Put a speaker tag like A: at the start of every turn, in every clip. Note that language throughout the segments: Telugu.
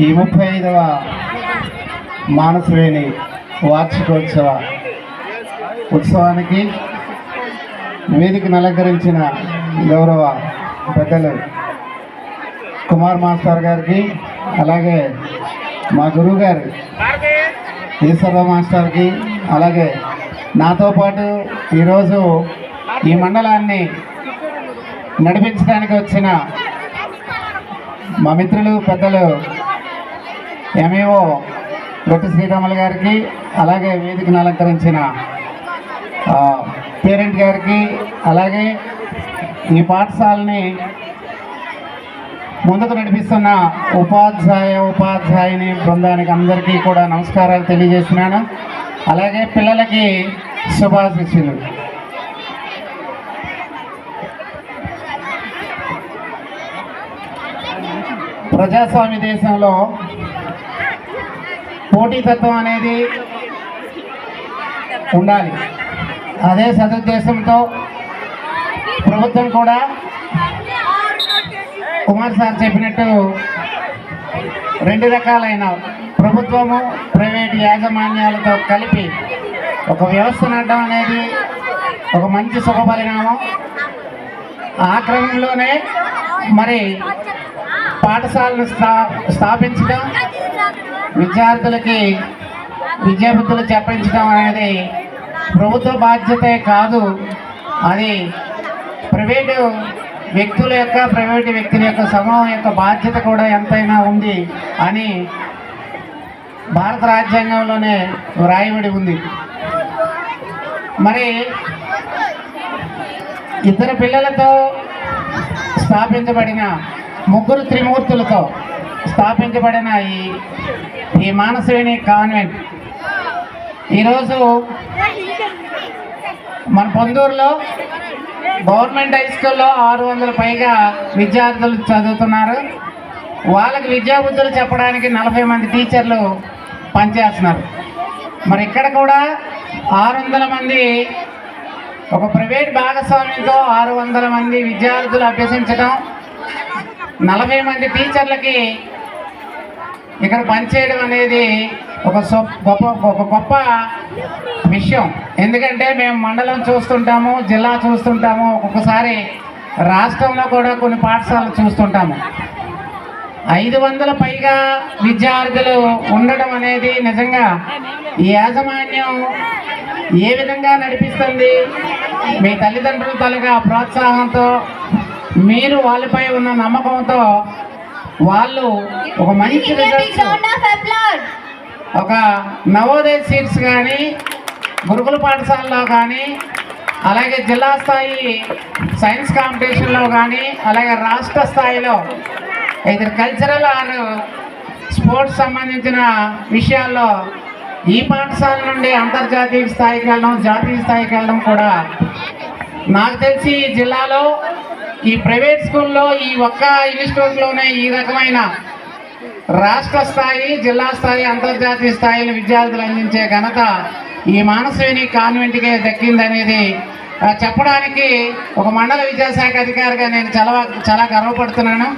A: ఈ 35వ మానసవేణి వార్షికోత్సవ ఉత్సవానికి వేదికను అలంకరించిన గౌరవ పెద్దలు కుమార్ మాస్టర్ గారికి, అలాగే మా గురువు గారు ఈశ్వరరావు మాస్టర్కి, అలాగే నాతో పాటు ఈరోజు ఈ మండలాన్ని నడిపించడానికి వచ్చిన మా మిత్రులు పెద్దలు ఎంఈఓ గొట్టి శ్రీరాములు గారికి, అలాగే వేదికను అలంకరించిన పేరెంట్ గారికి, అలాగే ఈ పాఠశాలని ముందుకు నడిపిస్తున్న ఉపాధ్యాయుని బృందానికి అందరికీ కూడా నమస్కారాలు తెలియజేస్తున్నాను. అలాగే పిల్లలకి శుభాశీస్సులు. ప్రజాస్వామ్య దేశంలో పోటీతత్వం అనేది ఉండాలి. అదే సదుద్దేశంతో ప్రభుత్వం కూడా కుమార్ సార్ చెప్పినట్టు రెండు రకాలైన ప్రభుత్వము ప్రైవేటు యాజమాన్యాలతో కలిపి ఒక వ్యవస్థ నడడం అనేది ఒక మంచి శుభ పరిణామం. ఆ క్రమంలోనే మరి పాఠశాలను స్థాపించడం, విద్యార్థులకి విద్యాబుద్ధులు చెప్పించడం అనేది ప్రభుత్వ బాధ్యతే కాదు, అది ప్రైవేటు వ్యక్తుల యొక్క సమూహం యొక్క బాధ్యత కూడా ఎంతైనా ఉంది అని భారత రాజ్యాంగంలోనే వ్రాయబడి ఉంది. మరి ఇద్దరు పిల్లలతో స్థాపించబడిన ముగ్గురు త్రిమూర్తులతో స్థాపించబడిన ఈ మానసవేణి కాన్వెంట్ ఈరోజు మన పొందూరులో గవర్నమెంట్ హై స్కూల్లో 600 పైగా విద్యార్థులు చదువుతున్నారు. వాళ్ళకి విద్యాబుద్ధులు చెప్పడానికి 40 మంది టీచర్లు పనిచేస్తున్నారు. మరి ఇక్కడ కూడా 600 మంది ఒక ప్రైవేట్ భాగస్వామ్యంతో 600 మంది విద్యార్థులు అభ్యసించడం, 40 మంది టీచర్లకి ఇక్కడ పనిచేయడం అనేది ఒక గొప్ప విషయం. ఎందుకంటే మేము మండలం చూస్తుంటాము, జిల్లా చూస్తుంటాము, ఒక్కొక్కసారి రాష్ట్రంలో కూడా కొన్ని పాఠశాలలు చూస్తుంటాము. 500 పైగా విద్యార్థులు ఉండడం అనేది నిజంగా ఈ యాజమాన్యం ఏ విధంగా నడిపిస్తుంది? మీ తల్లిదండ్రుల తాలూకా ప్రోత్సాహంతో, మీరు వాళ్ళపై ఉన్న నమ్మకంతో వాళ్ళు ఒక మంచి రిజల్ట్స్, ఒక నవోదయ సీట్స్ కానీ, గురుకుల పాఠశాలలో కానీ, అలాగే జిల్లా స్థాయి సైన్స్ కాంపిటీషన్లో కానీ, అలాగే రాష్ట్ర స్థాయిలో ఇది కల్చరల్ ఆర్ స్పోర్ట్స్ సంబంధించిన విషయాల్లో ఈ పాఠశాల నుండి అంతర్జాతీయ స్థాయికి వెళ్ళడం, జాతీయ స్థాయికి వెళ్ళడం కూడా నాకు తెలిసి ఈ జిల్లాలో ఈ ప్రైవేట్ స్కూల్లో ఈ ఒక్క ఇన్స్టిట్యూట్లోనే ఈ రకమైన రాష్ట్ర స్థాయి, జిల్లా స్థాయి, అంతర్జాతీయ స్థాయిలో విద్యార్థులు అందించే ఘనత ఈ మానసవేణి కాన్వెంట్కే దక్కిందనేది చెప్పడానికి ఒక మండల విద్యాశాఖ అధికారిగా నేను చాలా గర్వపడుతున్నాను.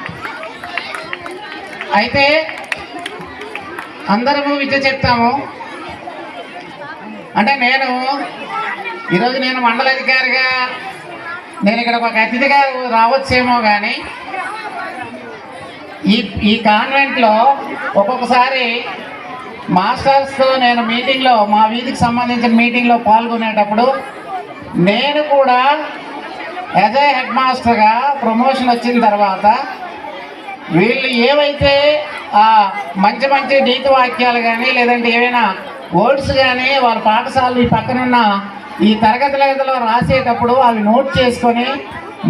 A: అయితే అందరము విద్య చెప్తాము అంటే ఈరోజు నేను మండల అధికారిగా నేను ఇక్కడ ఒక అతిథిగా రావచ్చేమో కానీ ఈ కాన్వెంట్లో ఒక్కొక్కసారి మాస్టర్స్తో నేను మీటింగ్లో, మా వీధికి సంబంధించిన మీటింగ్లో పాల్గొనేటప్పుడు నేను కూడా యాజ్ ఏ హెడ్ మాస్టర్గా ప్రమోషన్ వచ్చిన తర్వాత వీళ్ళు ఏవైతే మంచి నీతి వాక్యాలు కానీ, లేదంటే ఏవైనా వర్డ్స్ కానీ వాళ్ళ పాఠశాలలు ఈ పక్కనున్న ఈ తరగతులలో రాసేటప్పుడు అవి నోట్ చేసుకొని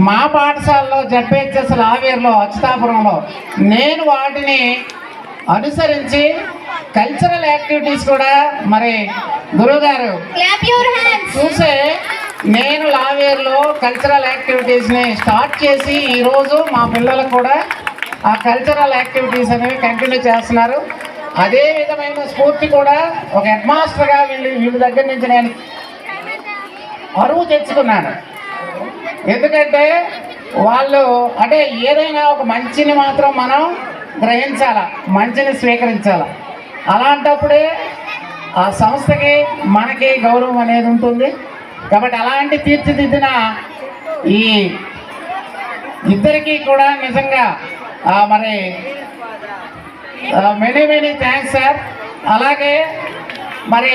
A: మా పాఠశాలలో జడ్పిహెచ్ఎస్ లావేర్లో, అచ్యుతాపురంలో నేను వాటిని అనుసరించి కల్చరల్ యాక్టివిటీస్ కూడా మరి గురువుగారు చూసే నేను లావేర్లో కల్చరల్ యాక్టివిటీస్ని స్టార్ట్ చేసి ఈరోజు మా పిల్లలకు కూడా ఆ కల్చరల్ యాక్టివిటీస్ అనేవి కంటిన్యూ చేస్తున్నారు. అదే విధమైన స్ఫూర్తి కూడా ఒక హెడ్ మాస్టర్గా వీళ్ళ దగ్గర నుంచి నేను అరువు తెచ్చుకున్నాను. ఎందుకంటే వాళ్ళు అంటే ఏదైనా ఒక మంచిని మాత్రం మనం గ్రహించాల, మంచిని స్వీకరించాల. అలాంటప్పుడే ఆ సంస్థకి మనకి గౌరవం అనేది ఉంటుంది. కాబట్టి అలాంటి తీర్చిదిద్దిన ఈ ఇద్దరికీ కూడా నిజంగా మరి మెనీ థ్యాంక్స్ సార్. అలాగే మరి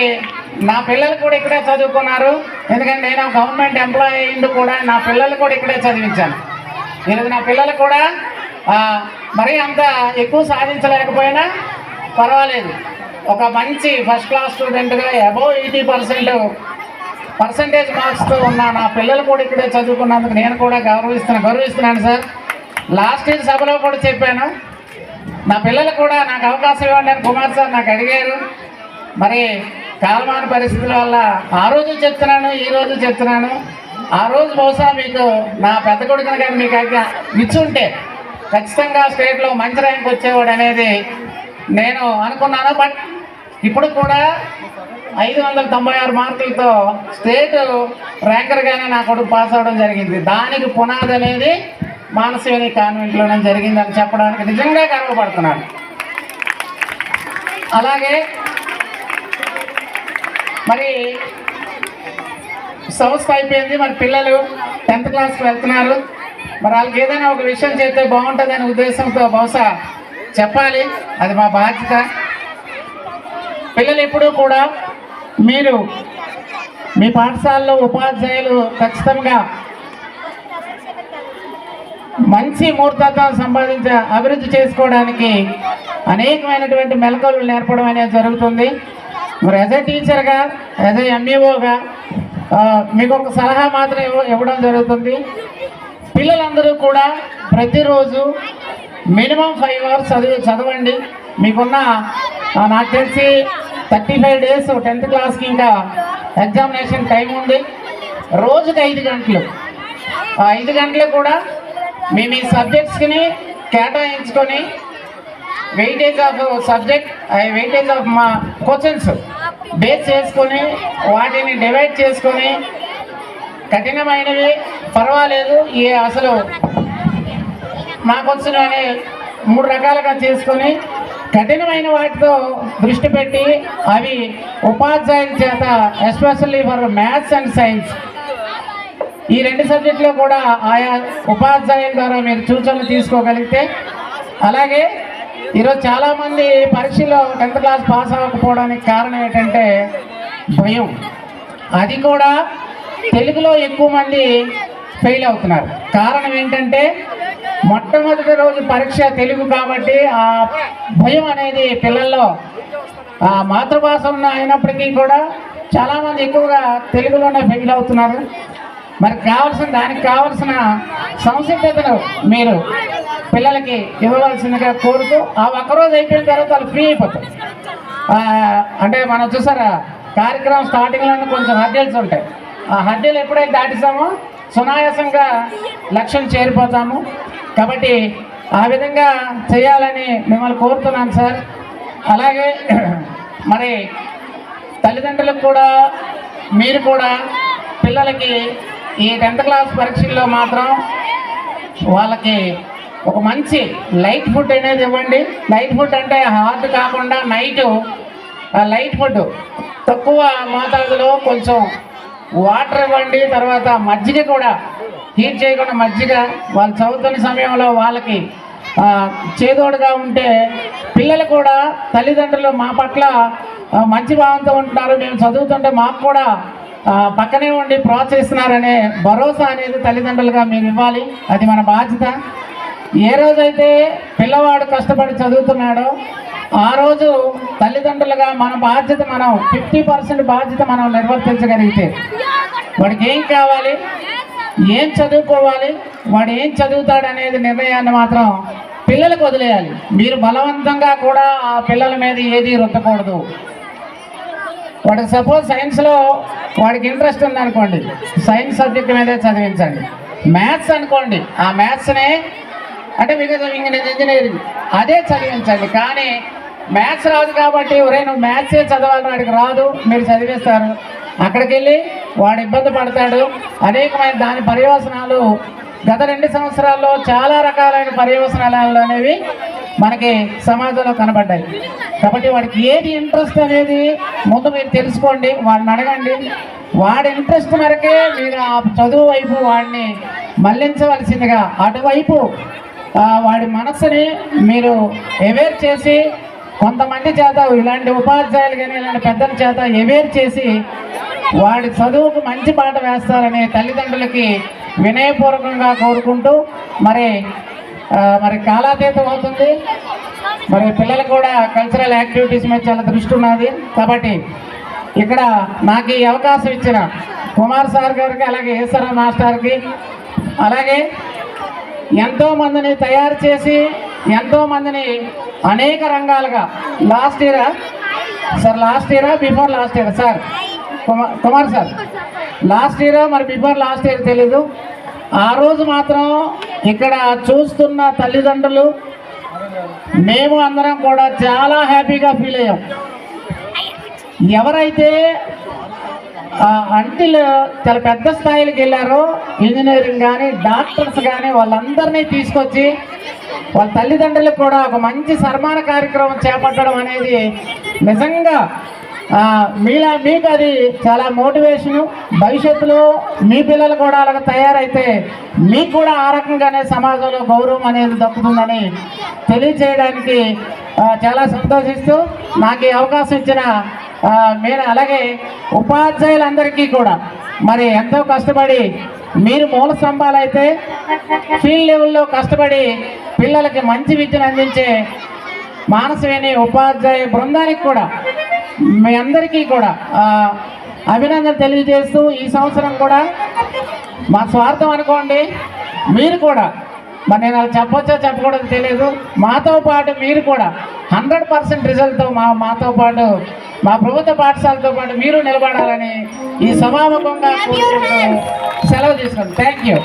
A: నా పిల్లలు కూడా ఇక్కడే చదువుకున్నారు. ఎందుకంటే నేను గవర్నమెంట్ ఎంప్లాయీ అయ్యిండు కూడా నా పిల్లలు కూడా ఇక్కడే చదివించాను. ఈరోజు నా పిల్లలు కూడా మరీ అంత ఎక్కువ సాధించలేకపోయినా పర్వాలేదు, ఒక మంచి ఫస్ట్ క్లాస్ స్టూడెంట్గా అబోవ్ 80% పర్సంటేజ్ మార్క్స్తో ఉన్న నా పిల్లలు కూడా ఇక్కడే చదువుకున్నందుకు నేను కూడా గౌరవిస్తున్నాను సార్. లాస్ట్ ఇయర్ సభలో కూడా చెప్పాను, నా పిల్లలు కూడా నాకు అవకాశం ఇవ్వండి అని కుమార్ సార్ నాకు అడిగారు. మరి కాలమాన పరిస్థితుల వల్ల ఆ రోజు చెప్తున్నాను, ఈ రోజు చెప్తున్నాను. ఆ రోజు బహుశా మీకు నా పెద్ద కొడుకుని కానీ మీకు ఇచ్చుంటే ఖచ్చితంగా స్టేట్లో మంచి ర్యాంక్ వచ్చేవాడు అనేది నేను అనుకున్నాను. బట్ ఇప్పుడు కూడా 596 మార్కులతో స్టేట్ ర్యాంకర్గానే నా కొడుకు పాస్ అవ్వడం జరిగింది. దానికి పునాది అనేది మానసవేణి కాన్వెంట్లోనే జరిగిందని చెప్పడానికి నిజంగా గర్వపడుతున్నాను. అలాగే మరి సంస్థ అయిపోయింది, మరి పిల్లలు 10th క్లాస్కి వెళ్తున్నారు. మరి వాళ్ళకి ఏదైనా ఒక విషయం చేస్తే బాగుంటుందనే ఉద్దేశంతో బహుశా చెప్పాలి, అది మా బాధ్యత. పిల్లలు ఎప్పుడూ కూడా మీరు మీ పాఠశాలలో ఉపాధ్యాయులు ఖచ్చితంగా మంచి మూర్తత్వం సంపాదించే అభివృద్ధి చేసుకోవడానికి అనేకమైనటువంటి మెలకువలు నేర్పడం అనేది జరుగుతుంది. మరి యాజ్ ఏ టీచర్గా, యాజ్ ఏ ఎంఈఓగా మీకు ఒక సలహా మాత్రం ఇవ్వడం జరుగుతుంది. పిల్లలందరూ కూడా ప్రతిరోజు మినిమం 5 hours చదవండి. మీకున్న నాకు తెలిసి 35 days 10th క్లాస్కి ఇంకా ఎగ్జామినేషన్ టైం ఉంది. రోజుకి 5 గంటలు, 5 గంటలు కూడా మీ సబ్జెక్ట్స్కి కేటాయించుకొని weightage of subject, weightage of మా క్వశ్చన్స్ బేస్ చేసుకొని వాటిని డివైడ్ చేసుకొని కఠినమైనవి పర్వాలేదు, అసలు నాకు వచ్చినవి 3 రకాలుగా చేసుకొని కఠినమైన వాటితో దృష్టి పెట్టి అవి ఉపాధ్యాయుల చేత especially for maths and science ఈ 2 సబ్జెక్టులో కూడా ఆయా ఉపాధ్యాయుల ద్వారా మీరు సూచనలు తీసుకోగలిగితే. అలాగే ఈరోజు చాలామంది పరీక్షలో 10th క్లాస్ పాస్ అవ్వకపోవడానికి కారణం ఏంటంటే భయం. అది కూడా తెలుగులో ఎక్కువ మంది ఫెయిల్ అవుతున్నారు. కారణం ఏంటంటే మొట్టమొదటి రోజు పరీక్ష తెలుగు కాబట్టి ఆ భయం అనేది పిల్లల్లో, మాతృభాష అయినప్పటికీ కూడా చాలామంది ఎక్కువగా తెలుగులోనే ఫెయిల్ అవుతున్నారు. మరి దానికి కావాల్సిన సంసిద్ధతను మీరు పిల్లలకి ఇవ్వవలసిందిగా కోరుతూ, ఆ ఒక్కరోజు అయిపోయిన తర్వాత వాళ్ళు ఫ్రీ అయిపోతారు. అంటే మనం చూసారా కార్యక్రమం స్టార్టింగ్లోనే కొంచెం హర్డీల్స్ ఉంటాయి. ఆ హర్డీలు ఎప్పుడైతే దాటిస్తామో సునాయాసంగా లక్ష్యం చేరిపోతాము. కాబట్టి ఆ విధంగా చేయాలని మిమ్మల్ని కోరుతున్నాను సార్. అలాగే మరి తల్లిదండ్రులకు కూడా మీరు కూడా పిల్లలకి ఈ 10th క్లాస్ పరీక్షల్లో మాత్రం వాళ్ళకి ఒక మంచి లైట్ ఫుడ్ అనేది ఇవ్వండి. లైట్ ఫుడ్ అంటే హార్డ్ కాకుండా లైట్ ఫుడ్ తక్కువ మోతాదులో కొంచెం వాటర్ ఇవ్వండి. తర్వాత మజ్జిగ కూడా హీట్ చేయకుండా మజ్జిగ వాళ్ళు చదువుతున్న సమయంలో వాళ్ళకి చేదోడుగా ఉంటే పిల్లలు కూడా తల్లిదండ్రులు మా పట్ల మంచి భావంతో ఉంటున్నారు, మేము చదువుతుంటే మాకు కూడా పక్కనే ఉండి ప్రోత్సహిస్తున్నారనే భరోసా అనేది తల్లిదండ్రులుగా మీరు ఇవ్వాలి. అది మన బాధ్యత. ఏ రోజైతే పిల్లవాడు కష్టపడి చదువుతున్నాడో ఆ రోజు తల్లిదండ్రులుగా మన బాధ్యత, మనం 50% బాధ్యత మనం నిర్వర్తించగలిగితే వాడికి ఏం కావాలి, ఏం చదువుకోవాలి, వాడు ఏం చదువుతాడు అనేది నిర్ణయాన్ని మాత్రం పిల్లలకు వదిలేయాలి. మీరు బలవంతంగా కూడా ఆ పిల్లల మీద ఏది రుద్దకూడదు. వాడికి సపోజ్ సైన్స్లో వాడికి ఇంట్రెస్ట్ ఉందనుకోండి, సైన్స్ సబ్జెక్ట్ మీదే చదివించండి. మ్యాథ్స్ అనుకోండి, ఆ మ్యాథ్స్నే అంటే మీకు ఇంజనీరింగ్ అదే చదివించండి. కానీ మ్యాథ్స్ రాదు కాబట్టి నువ్వు మ్యాథ్సే చదవాలి, వాడికి రాదు, మీరు చదివేస్తారు. అక్కడికి వెళ్ళి వాడు ఇబ్బంది పడతాడు. అనేకమైన దాని పర్యవసనాలు గత 2 సంవత్సరాల్లో చాలా రకాలైన పర్యవసనాలు అనేవి మనకి సమాజంలో కనబడ్డాయి. కాబట్టి వాడికి ఏది ఇంట్రెస్ట్ అనేది ముందు మీరు తెలుసుకోండి, వాడిని అడగండి. వాడి ఇంట్రెస్ట్ మేరకే మీరు ఆ చదువు వైపు వాడిని మళ్లించవలసిందిగా, అటువైపు వాడి మనస్సుని మీరు అవేర్ చేసి, కొంతమంది చేత ఇలాంటి ఉపాధ్యాయులు కానీ ఇలాంటి పెద్దల చేత అవేర్ చేసి వాడి చదువుకు మంచి పాట వేస్తారని తల్లిదండ్రులకి వినయపూర్వకంగా కోరుకుంటూ, మరి కాలాతీతం అవుతుంది. మరి పిల్లలు కూడా కల్చరల్ యాక్టివిటీస్ మీద చాలా దృష్టి ఉన్నది. కాబట్టి ఇక్కడ నాకు ఈ అవకాశం ఇచ్చిన కుమార్ సార్ గారికి, అలాగే ఈశ్వర మాస్టర్కి, అలాగే ఎంతోమందిని తయారు చేసి ఎంతోమందిని అనేక రంగాలుగా లాస్ట్ ఇయరా before last year sir Kumar sir last year మరి బిఫోర్ లాస్ట్ ఇయర్ తెలీదు. ఆ రోజు మాత్రం ఇక్కడ చూస్తున్న తల్లిదండ్రులు మేము అందరం కూడా చాలా హ్యాపీగా ఫీల్ అయ్యాం. ఎవరైతే అంటిల్ చాలా పెద్ద స్థాయికి వెళ్ళారో, ఇంజనీరింగ్ కానీ డాక్టర్స్ కానీ, వాళ్ళందరినీ తీసుకొచ్చి వాళ్ళ తల్లిదండ్రులకు కూడా ఒక మంచి సన్మాన కార్యక్రమం చేపట్టడం అనేది నిజంగా మీకు అది చాలా మోటివేషను. భవిష్యత్తులో మీ పిల్లలు కూడా అలాగ తయారైతే మీకు కూడా ఆ రకంగానే సమాజంలో గౌరవం అనేది దక్కుతుందని తెలియజేయడానికి చాలా సంతోషిస్తూ నాకు ఈ అవకాశం ఇచ్చిన మీరు, అలాగే ఉపాధ్యాయులందరికీ కూడా మరి ఎంతో కష్టపడి మీరు మూల స్తంభాలు అయితే ఫీల్డ్ లెవెల్లో కష్టపడి పిల్లలకి మంచి విద్యను అందించే మానసవేణి ఉపాధ్యాయ బృందానికి కూడా మీ అందరికీ కూడా అభినందన తెలియజేస్తూ, ఈ సంవత్సరం కూడా మా స్వార్థం అనుకోండి, మీరు కూడా మరి నేను అలా చెప్పొచ్చో చెప్పకూడదు తెలియదు, మాతో పాటు మీరు కూడా 100% రిజల్ట్తో మాతో పాటు మా ప్రభుత్వ పాఠశాలతో పాటు మీరు నిలబడాలని ఈ సభాముఖంగా కోరుకుంటూ సెలవు తీసుకుంటాం. Thank you.